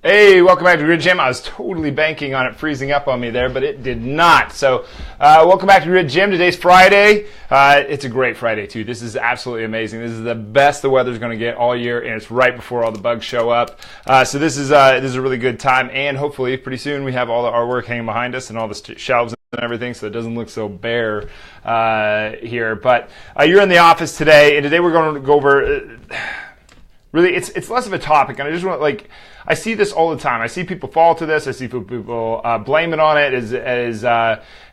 Hey, welcome back to Grid Gym. I was totally banking on it freezing up on me there, but it did not. So, welcome back to Grid Gym. Today's Friday. It's a great Friday, too. This is absolutely amazing. This is the best the weather's going to get all year, and it's right before all the bugs show up. So this is a really good time, and hopefully pretty soon we have all our work hanging behind us and all the shelves and everything, so it doesn't look so bare here. But you're in the office today, and today we're going to go over... really, it's less of a topic, and I just want I see this all the time. I see people fall to this. I see people blame it on it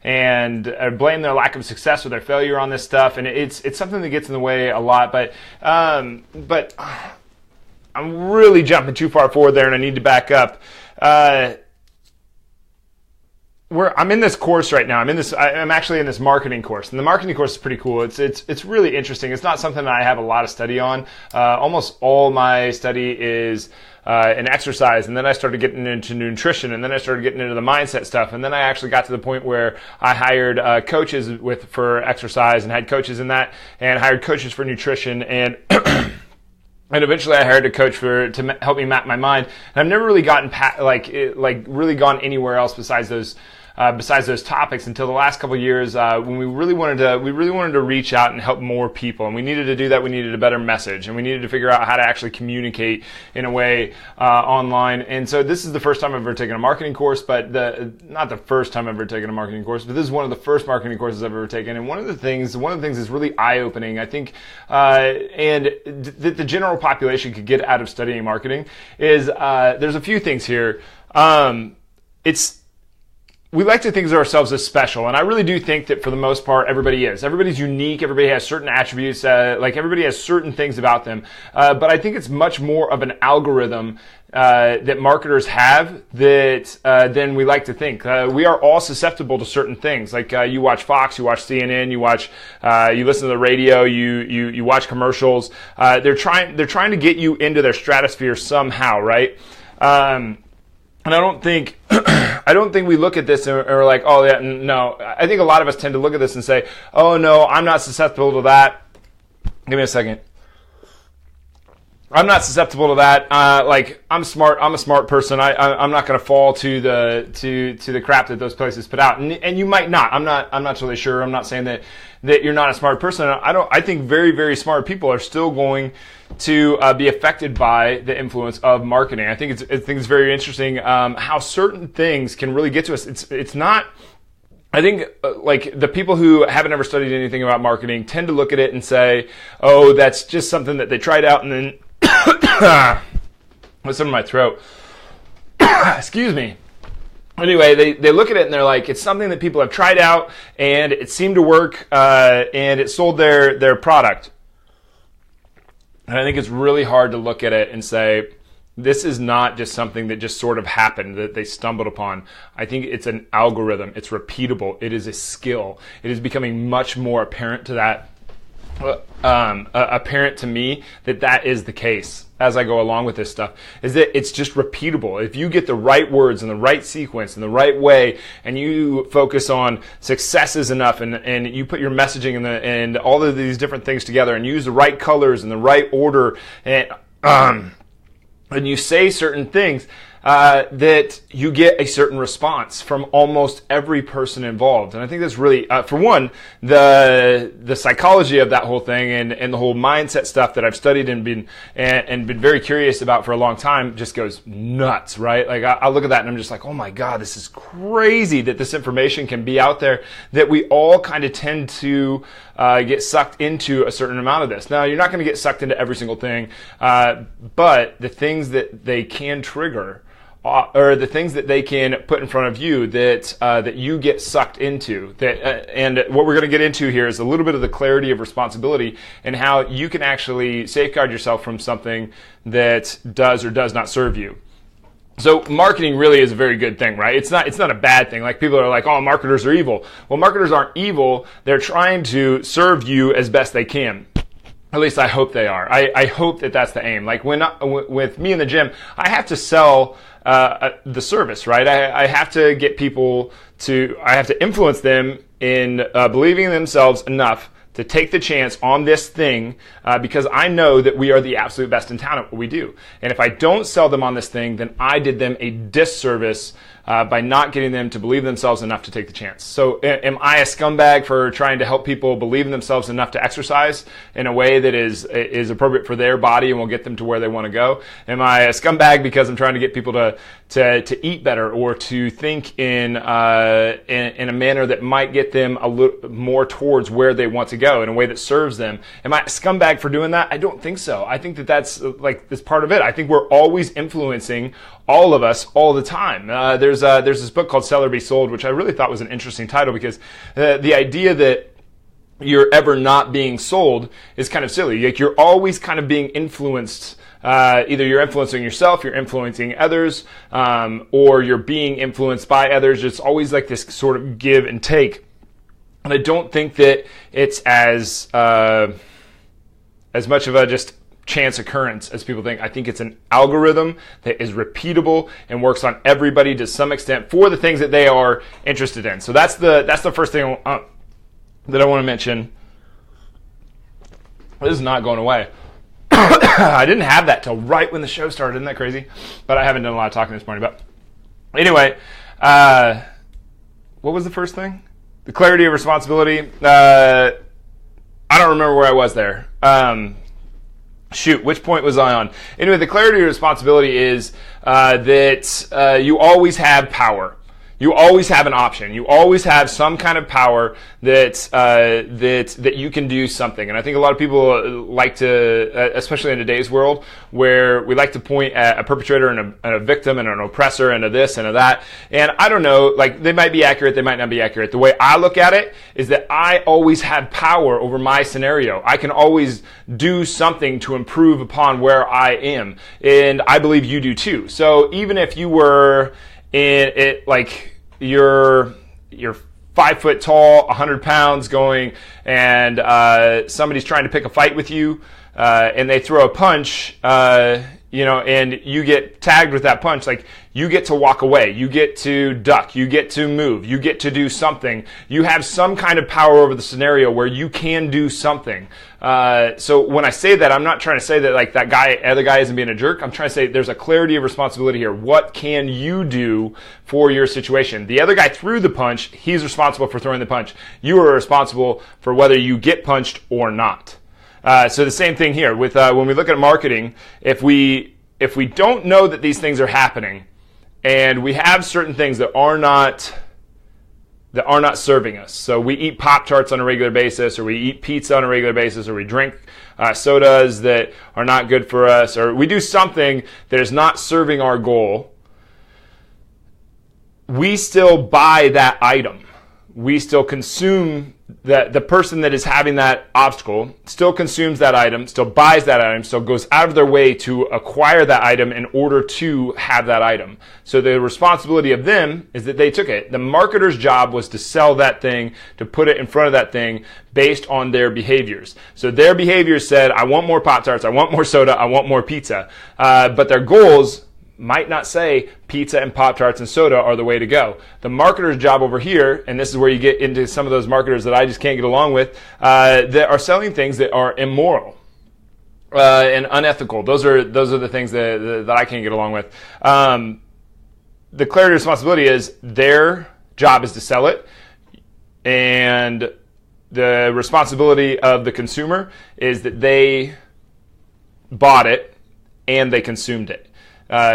and blame their lack of success or their failure on this stuff, and it's something that gets in the way a lot. But I'm really jumping too far forward there, and I need to back up. I'm in this course right now. I'm actually in this marketing course, and the marketing course is pretty cool. It's really interesting. It's not something that I have a lot of study on. Almost all my study is in exercise, and then I started getting into nutrition, and then I started getting into the mindset stuff, and then I actually got to the point where I hired coaches for exercise and had coaches in that, and hired coaches for nutrition, and and eventually I hired a coach to help me map my mind. And I've never really gotten really gone anywhere else besides those topics until the last couple of years when we really wanted to reach out and help more people, and we needed to do that. We needed a better message, and we needed to figure out how to actually communicate in a way online. And so this is the first time I've ever taken a marketing course, but not the first time I've ever taken a marketing course, but this is one of the first marketing courses I've ever taken. And one of the things is really eye-opening, I think, and that the general population could get out of studying marketing is there's a few things here. We like to think of ourselves as special, and I really do think that for the most part, everybody is. Everybody's unique. Everybody has certain attributes. Everybody has certain things about them. But I think it's much more of an algorithm that marketers have than we like to think. We are all susceptible to certain things. Like you watch Fox, you watch CNN, you listen to the radio, you watch commercials. They're trying to get you into their stratosphere somehow, right? And I don't think we look at this and are like, oh yeah, no. I think a lot of us tend to look at this and say, oh no, I'm not susceptible to that. Give me a second. I'm not susceptible to that. I'm smart. I'm a smart person. I'm not going to fall to the crap that those places put out. And you might not. I'm not totally sure. I'm not saying that you're not a smart person. I think very, very smart people are still going to be affected by the influence of marketing. I think it's very interesting how certain things can really get to us. It's not. I think the people who haven't ever studied anything about marketing tend to look at it and say, "Oh, that's just something that they tried out and then." What's in my throat? Excuse me. Anyway, they look at it and they're like, it's something that people have tried out and it seemed to work and it sold their product. And I think it's really hard to look at it and say, this is not just something that just sort of happened, that they stumbled upon. I think it's an algorithm. It's repeatable. It is a skill. It is becoming much more apparent to me that is the case as I go along with this stuff, is that it's just repeatable. If you get the right words and the right sequence and the right way, and you focus on successes enough, and you put your messaging and all of these different things together, and use the right colors and the right order, and you say certain things, that you get a certain response from almost every person involved. And I think that's really, for one, the psychology of that whole thing and the whole mindset stuff that I've studied and been very curious about for a long time just goes nuts, right? Like I look at that and I'm just like, oh my God, this is crazy that this information can be out there, that we all kind of tend to get sucked into a certain amount of this. Now, you're not going to get sucked into every single thing, but the things that they can trigger or the things that they can put in front of you that you get sucked into. And what we're going to get into here is a little bit of the clarity of responsibility and how you can actually safeguard yourself from something that does or does not serve you. So marketing really is a very good thing, right? It's not a bad thing. Like people are like, oh, marketers are evil. Well, marketers aren't evil. They're trying to serve you as best they can. At least I hope they are. I hope that that's the aim. Like with me in the gym, I have to sell the service, right? I have to get people I have to influence them in believing in themselves enough to take the chance on this thing because I know that we are the absolute best in town at what we do. And if I don't sell them on this thing, then I did them a disservice by not getting them to believe themselves enough to take the chance. So am I a scumbag for trying to help people believe in themselves enough to exercise in a way that is appropriate for their body and will get them to where they want to go? Am I a scumbag because I'm trying to get people to eat better or to think in a manner that might get them a little more towards where they want to go in a way that serves them? Am I a scumbag for doing that? I don't think so. I think that's part of it. I think we're always influencing all of us all the time. There's this book called Sell or Be Sold, which I really thought was an interesting title because the idea that you're ever not being sold is kind of silly. Like, you're always kind of being influenced. Either you're influencing yourself, you're influencing others, or you're being influenced by others. It's always like this sort of give and take. And I don't think that it's as much of a just chance occurrence as people think. I think it's an algorithm that is repeatable and works on everybody to some extent for the things that they are interested in. So that's the first thing that I want to mention. This is not going away. I didn't have that till right when the show started. Isn't that crazy? But I haven't done a lot of talking this morning. But anyway, what was the first thing? The clarity of responsibility. I don't remember where I was there. Shoot, which point was I on? Anyway, the clarity of responsibility is that you always have power. You always have an option. You always have some kind of power that you can do something. And I think a lot of people like to, especially in today's world, where we like to point at a perpetrator and a victim and an oppressor and a this and a that. And I don't know, like, they might be accurate, they might not be accurate. The way I look at it is that I always have power over my scenario. I can always do something to improve upon where I am. And I believe you do too. So even if you were in it, like, you're 5 foot tall, 100 pounds going, and somebody's trying to pick a fight with you, and they throw a punch, and you get tagged with that punch, like, you get to walk away, you get to duck, you get to move, you get to do something. You have some kind of power over the scenario where you can do something. So when I say that, I'm not trying to say that, like, other guy isn't being a jerk. I'm trying to say there's a clarity of responsibility here. What can you do for your situation? The other guy threw the punch. He's responsible for throwing the punch. You are responsible for whether you get punched or not. So the same thing here with when we look at marketing. If we don't know that these things are happening, and we have certain things that are not serving us. So we eat Pop-Tarts on a regular basis, or we eat pizza on a regular basis, or we drink sodas that are not good for us, or we do something that is not serving our goal. We still buy that item. We still consume that. The person that is having that obstacle still consumes that item, still buys that item, still goes out of their way to acquire that item in order to have that item. So the responsibility of them is that they took it. The marketer's job was to sell that thing, to put it in front of that thing based on their behaviors. So their behaviors said, I want more Pop-Tarts, I want more soda, I want more pizza. But their goals might not say pizza and Pop-Tarts and soda are the way to go. The marketer's job over here, and this is where you get into some of those marketers that I just can't get along with, that are selling things that are immoral and unethical. Those are the things that I can't get along with. The clarity of responsibility is their job is to sell it, and the responsibility of the consumer is that they bought it and they consumed it.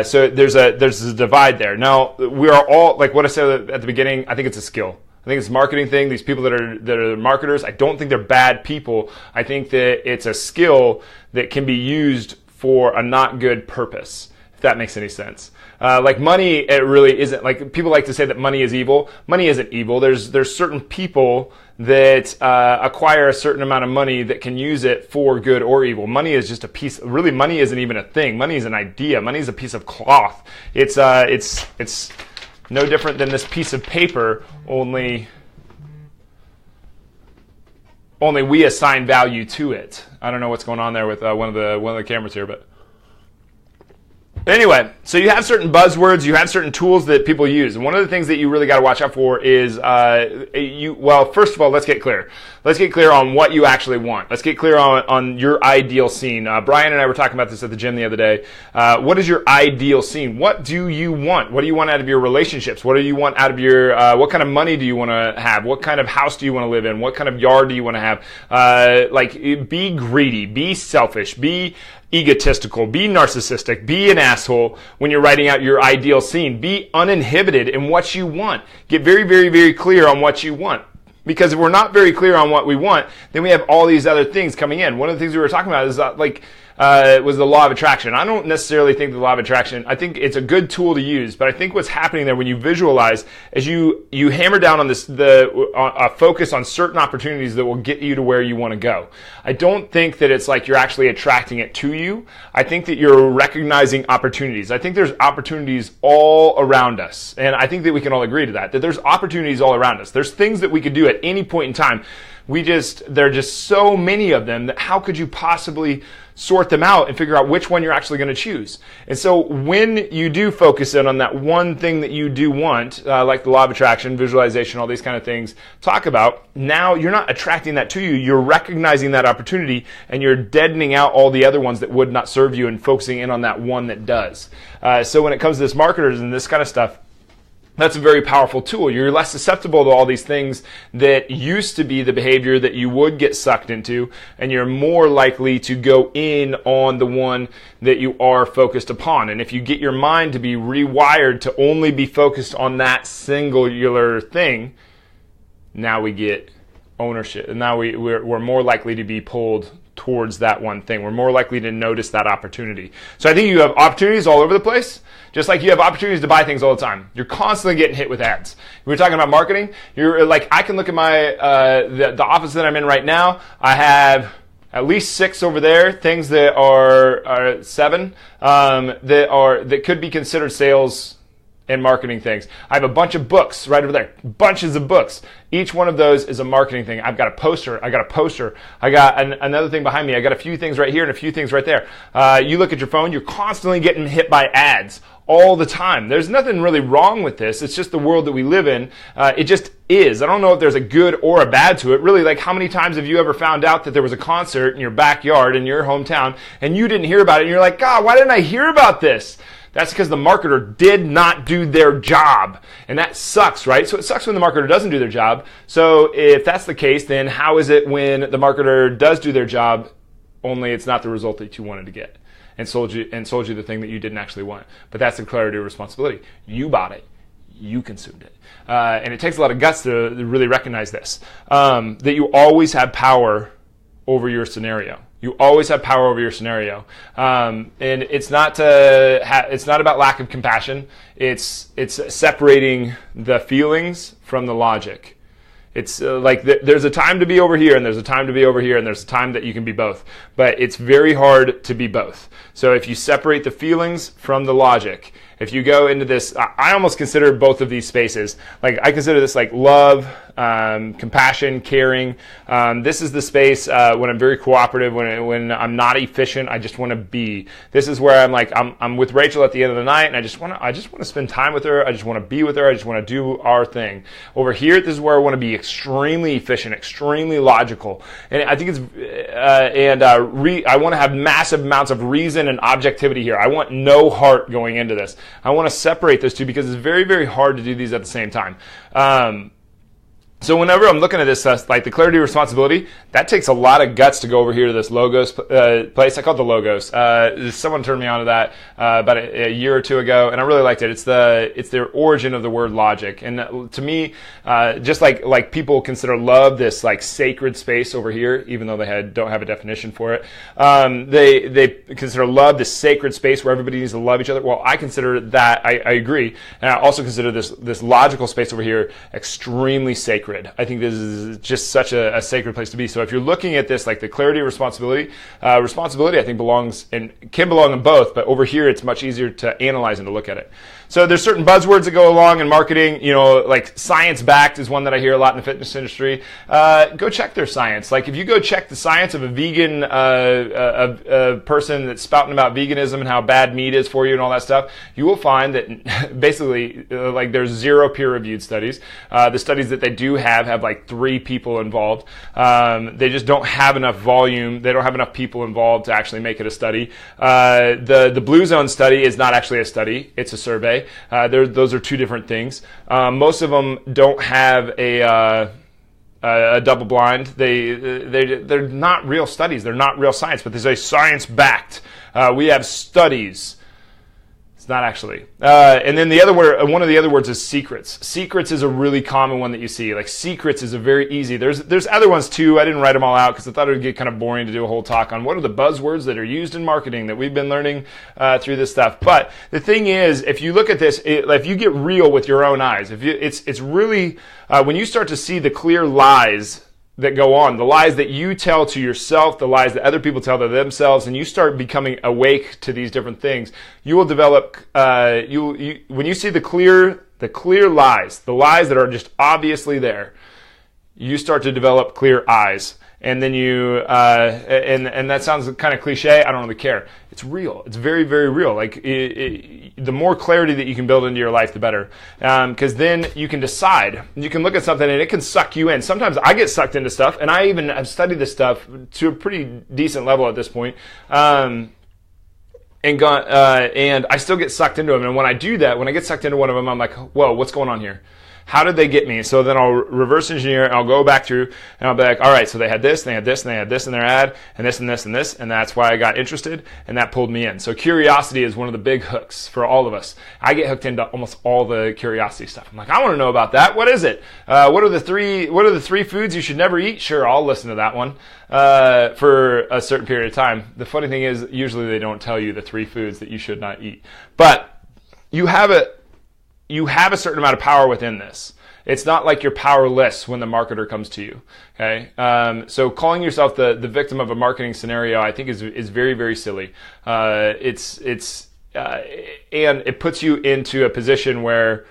So there's a divide there. Now, we are all, like what I said at the beginning, I think it's a skill. I think it's a marketing thing. These people that are marketers, I don't think they're bad people. I think that it's a skill that can be used for a not good purpose, if that makes any sense. Like money, it really isn't. Like, people like to say that money is evil. Money isn't evil. There's certain people that acquire a certain amount of money that can use it for good or evil. Money is just a piece. Really, money isn't even a thing. Money is an idea. Money is a piece of cloth. It's no different than this piece of paper. Only we assign value to it. I don't know what's going on there with one of the cameras here, but Anyway, so you have certain buzzwords, you have certain tools that people use. And one of the things that you really got to watch out for is, well, first of all, let's get clear. Let's get clear on what you actually want. Let's get clear on your ideal scene. Brian and I were talking about this at the gym the other day. What is your ideal scene? What do you want? What do you want out of your relationships? What do you want out of your, what kind of money do you want to have? What kind of house do you want to live in? What kind of yard do you want to have? Be greedy, be selfish, be egotistical, be narcissistic, be an asshole when you're writing out your ideal scene. Be uninhibited in what you want. Get very, very, very clear on what you want. Because if we're not very clear on what we want, then we have all these other things coming in. One of the things we were talking about is was the law of attraction. I don't necessarily think the law of attraction, I think it's a good tool to use, but I think what's happening there when you visualize is you hammer down on this, focus on certain opportunities that will get you to where you want to go. I don't think that it's like you're actually attracting it to you. I think that you're recognizing opportunities. I think there's opportunities all around us. And I think that we can all agree to that there's opportunities all around us. There's things that we could do at any point in time. There are just so many of them that how could you possibly sort them out and figure out which one you're actually going to choose? And so when you do focus in on that one thing that you do want, like the law of attraction, visualization, all these kind of things talk about, now you're not attracting that to you. You're recognizing that opportunity and you're deadening out all the other ones that would not serve you and focusing in on that one that does. So when it comes to this marketers and this kind of stuff, that's a very powerful tool. You're less susceptible to all these things that used to be the behavior that you would get sucked into, and you're more likely to go in on the one that you are focused upon. And if you get your mind to be rewired to only be focused on that singular thing, now we get ownership. And now we're more likely to be pulled towards that one thing. We're more likely to notice that opportunity. So I think you have opportunities all over the place, just like you have opportunities to buy things all the time. You're constantly getting hit with ads. We're talking about marketing. You're like, I can look at my the office that I'm in right now. I have at least 6 over there, things that are 7 that could be considered sales and marketing things. I have a bunch of books right over there, bunches of books. Each one of those is a marketing thing. I've got a poster. I got another thing behind me. I got a few things right here and a few things right there. You look at your phone, you're constantly getting hit by ads all the time. There's nothing really wrong with this. It's just the world that we live in. It just is. I don't know if there's a good or a bad to it. Really, like, how many times have you ever found out that there was a concert in your backyard in your hometown and you didn't hear about it and you're like, God, why didn't I hear about this? That's because the marketer did not do their job. And that sucks, right? So it sucks when the marketer doesn't do their job. So if that's the case, then how is it when the marketer does do their job, only it's not the result that you wanted to get and sold you the thing that you didn't actually want? But that's the clarity of responsibility. You bought it. You consumed it. And it takes a lot of guts to really recognize this, that you always have power over your scenario. You always have power over your scenario, and it's not about lack of compassion. It's separating the feelings from the logic. It's like there's a time to be over here, and there's a time to be over here, and there's a time that you can be both. But it's very hard to be both. So if you separate the feelings from the logic, if you go into this, I almost consider both of these spaces, like I consider this like love, compassion, caring. This is the space when I'm very cooperative, when I'm not efficient, I just want to be. This is where I'm like, I'm with Rachel at the end of the night, and I just want to spend time with her. I just want to be with her. I just want to do our thing. Over here, this is where I want to be extremely efficient, extremely logical, and I think I want to have massive amounts of reason and objectivity here. I want no heart going into this. I want to separate those two because it's very, very hard to do these at the same time. So whenever I'm looking at this, like the clarity of responsibility, that takes a lot of guts to go over here to this Logos place. I call it the Logos. Someone turned me on to that about a year or two ago, and I really liked it. It's the origin of the word logic, and to me, just like people consider love this like sacred space over here, even though they don't have a definition for it. They consider love this sacred space where everybody needs to love each other. Well, I consider that I agree, and I also consider this logical space over here extremely sacred. sacred. I think this is just such a sacred place to be. So if you're looking at this, like the clarity of responsibility, responsibility I think belongs and can belong in both, but over here it's much easier to analyze and to look at it. So there's certain buzzwords that go along in marketing, like science-backed is one that I hear a lot in the fitness industry. Go check their science. Like if you go check the science of a vegan a person that's spouting about veganism and how bad meat is for you and all that stuff, you will find that basically like there's 0 peer-reviewed studies. The studies that they do have like 3 people involved. They just don't have enough volume. They don't have enough people involved to actually make it a study. The Blue Zone study is not actually a study. It's a survey. Those are 2 different things. Most of them don't have a double blind. They're not real studies. They're not real science, but there's a science-backed. We have studies. It's not actually. And then the other word, one of the other words is secrets. Secrets is a really common one that you see. Like secrets is a very easy. There's other ones too. I didn't write them all out because I thought it would get kind of boring to do a whole talk on what are the buzzwords that are used in marketing that we've been learning through this stuff. But the thing is, if you look at this, if you get real with your own eyes, it's really when you start to see the clear lies that go on, the lies that you tell to yourself, the lies that other people tell to themselves, and you start becoming awake to these different things, you will develop, when you see the clear lies, the lies that are just obviously there, you start to develop clear eyes. And then and that sounds kind of cliche. I don't really care. It's real. It's very, very real. Like the more clarity that you can build into your life, the better. Because then you can decide. You can look at something and it can suck you in. Sometimes I get sucked into stuff, and I even have studied this stuff to a pretty decent level at this point. And I still get sucked into them. And when I do that, when I get sucked into one of them, I'm like, whoa, what's going on here? How did they get me? So then I'll reverse engineer and I'll go back through and I'll be like, all right, so they had this, and they had this, and they had this in their ad, and this, and this, and this, and that's why I got interested, and that pulled me in. So curiosity is one of the big hooks for all of us. I get hooked into almost all the curiosity stuff. I'm like, I want to know about that. What is it? What are the three foods you should never eat? Sure, I'll listen to that one for a certain period of time. The funny thing is, usually they don't tell you the 3 foods that you should not eat. But you have a certain amount of power within this. It's not like you're powerless when the marketer comes to you. Okay, so calling yourself the victim of a marketing scenario, I think, is very, very silly. And it puts you into a position where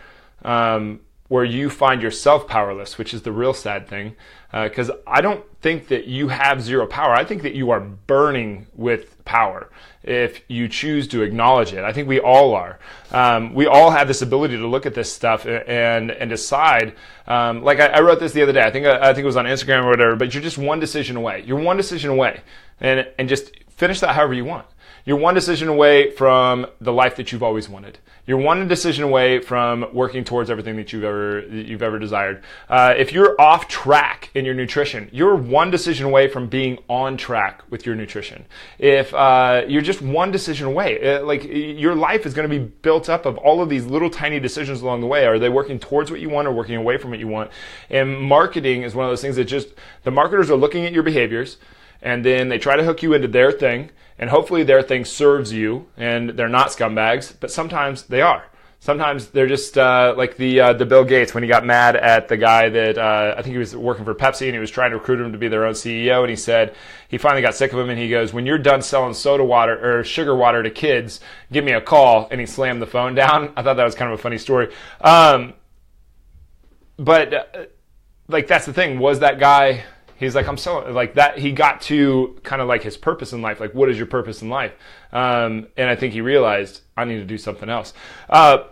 you find yourself powerless, which is the real sad thing. Because I don't think that you have 0 power. I think that you are burning with power if you choose to acknowledge it. I think we all are. We all have this ability to look at this stuff and decide. Like I wrote this the other day. I think it was on Instagram or whatever. But you're just one decision away. You're one decision away, and just finish that however you want. You're one decision away from the life that you've always wanted. You're one decision away from working towards everything that you've ever desired. If you're off track in your nutrition, you're one decision away from being on track with your nutrition. If you're just one decision away, like your life is going to be built up of all of these little tiny decisions along the way. Are they working towards what you want or working away from what you want? And marketing is one of those things that just the marketers are looking at your behaviors, and then they try to hook you into their thing. And hopefully their thing serves you, and they're not scumbags, but sometimes they are. Sometimes they're just like the Bill Gates when he got mad at the guy that I think he was working for Pepsi, and he was trying to recruit him to be their own CEO, and he said he finally got sick of him, and he goes, when you're done selling soda water or sugar water to kids, give me a call, and he slammed the phone down. I thought that was kind of a funny story. But like that's the thing, was that guy... He's like, I'm so like that. He got to kind of like his purpose in life. Like, what is your purpose in life? And I think he realized I need to do something else.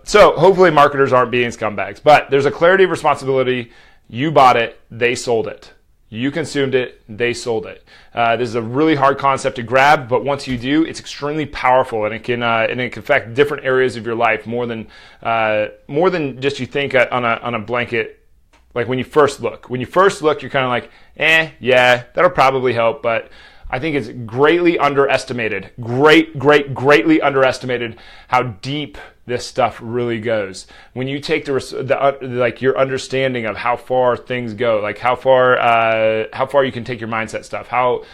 So hopefully marketers aren't being scumbags, but there's a clarity of responsibility. You bought it. They sold it. You consumed it. They sold it. This is a really hard concept to grab, but once you do, it's extremely powerful, and it can affect different areas of your life more than just you think on a blanket. Like when you first look, you're kind of like, yeah, that'll probably help. But I think it's greatly underestimated, greatly underestimated how deep this stuff really goes. When you take like your understanding of how far things go, like how far you can take your mindset stuff, how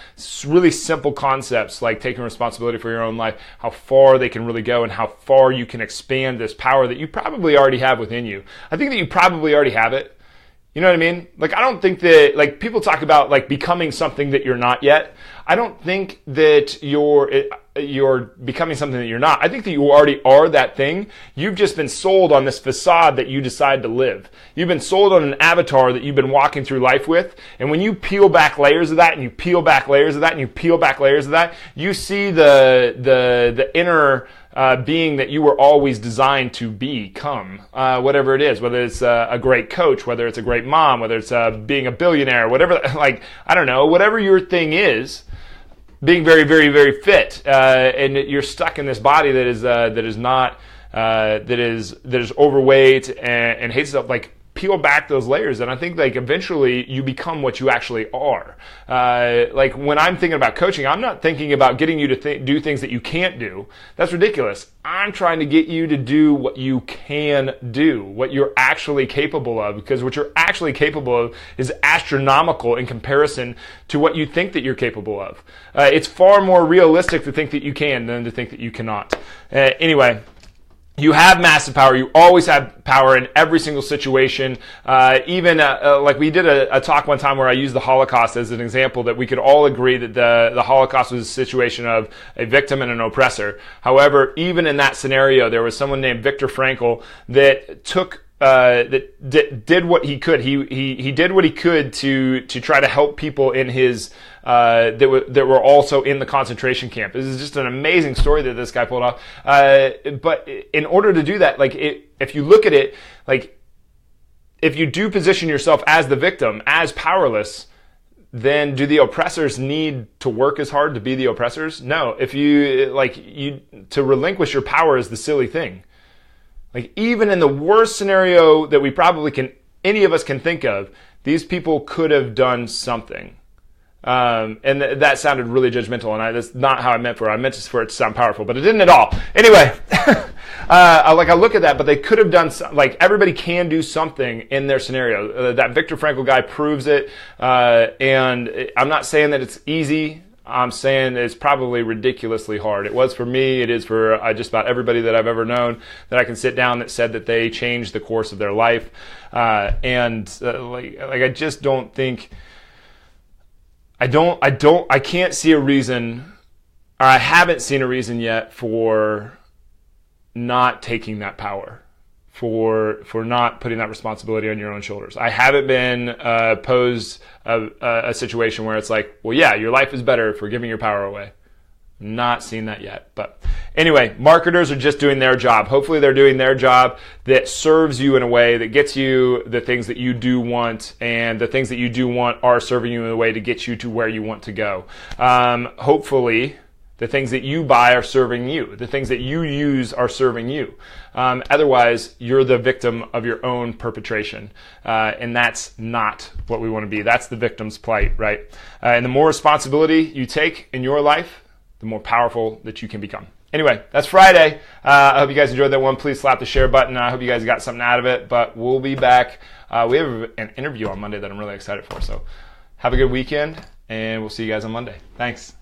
really simple concepts like taking responsibility for your own life, how far they can really go, and how far you can expand this power that you probably already have within you. I think that you probably already have it. You know what I mean? Like, I don't think that, like, people talk about, like, becoming something that you're not yet. I don't think that you're becoming something that you're not. I think that you already are that thing. You've just been sold on this facade that you decide to live. You've been sold on an avatar that you've been walking through life with. And when you peel back layers of that, and you peel back layers of that, and you peel back layers of that, you see the inner being that you were always designed to become, whatever it is, whether it's a great coach, whether it's a great mom, whether it's being a billionaire, whatever, like, I don't know, whatever your thing is, being very, very, very fit, and you're stuck in this body that is overweight and hates stuff, like, peel back those layers, and I think, like, eventually you become what you actually are. Like, when I'm thinking about coaching, I'm not thinking about getting you to do things that you can't do. That's ridiculous. I'm trying to get you to do what you can do, what you're actually capable of, because what you're actually capable of is astronomical in comparison to what you think that you're capable of. It's far more realistic to think that you can than to think that you cannot. Anyway, you have massive power. You always have power in every single situation. Even like we did a talk one time where I used the Holocaust as an example, that we could all agree that the Holocaust was a situation of a victim and an oppressor. However, even in that scenario, there was someone named Viktor Frankl that took that did what he could. He did what he could to try to help people in his that were also in the concentration camp. This is just an amazing story that this guy pulled off. But in order to do that, like, if you look at it, like, if you do position yourself as the victim, as powerless, then do the oppressors need to work as hard to be the oppressors? No. If to relinquish your power is the silly thing. Like, even in the worst scenario that we probably any of us can think of, these people could have done something. And that sounded really judgmental, and that's not how I meant for it. I meant for it to sound powerful, but it didn't at all. Anyway, I look at that, but they could have done, like, everybody can do something in their scenario. That Viktor Frankl guy proves it, and I'm not saying that it's easy. I'm saying it's probably ridiculously hard. It was for me. It is for just about everybody that I've ever known that I can sit down that said that they changed the course of their life. I just don't think, I can't see a reason, or I haven't seen a reason yet for not taking that power, for not putting that responsibility on your own shoulders. I haven't been posed a situation where it's like, well, yeah, your life is better for giving your power away. Not seen that yet. But anyway, marketers are just doing their job. Hopefully they're doing their job that serves you in a way that gets you the things that you do want, and the things that you do want are serving you in a way to get you to where you want to go. Hopefully the things that you buy are serving you. The things that you use are serving you. Otherwise, you're the victim of your own perpetration. And that's not what we want to be. That's the victim's plight, right? And the more responsibility you take in your life, the more powerful that you can become. Anyway, that's Friday. I hope you guys enjoyed that one. Please slap the share button. I hope you guys got something out of it. But we'll be back. We have an interview on Monday that I'm really excited for. So have a good weekend, and we'll see you guys on Monday. Thanks.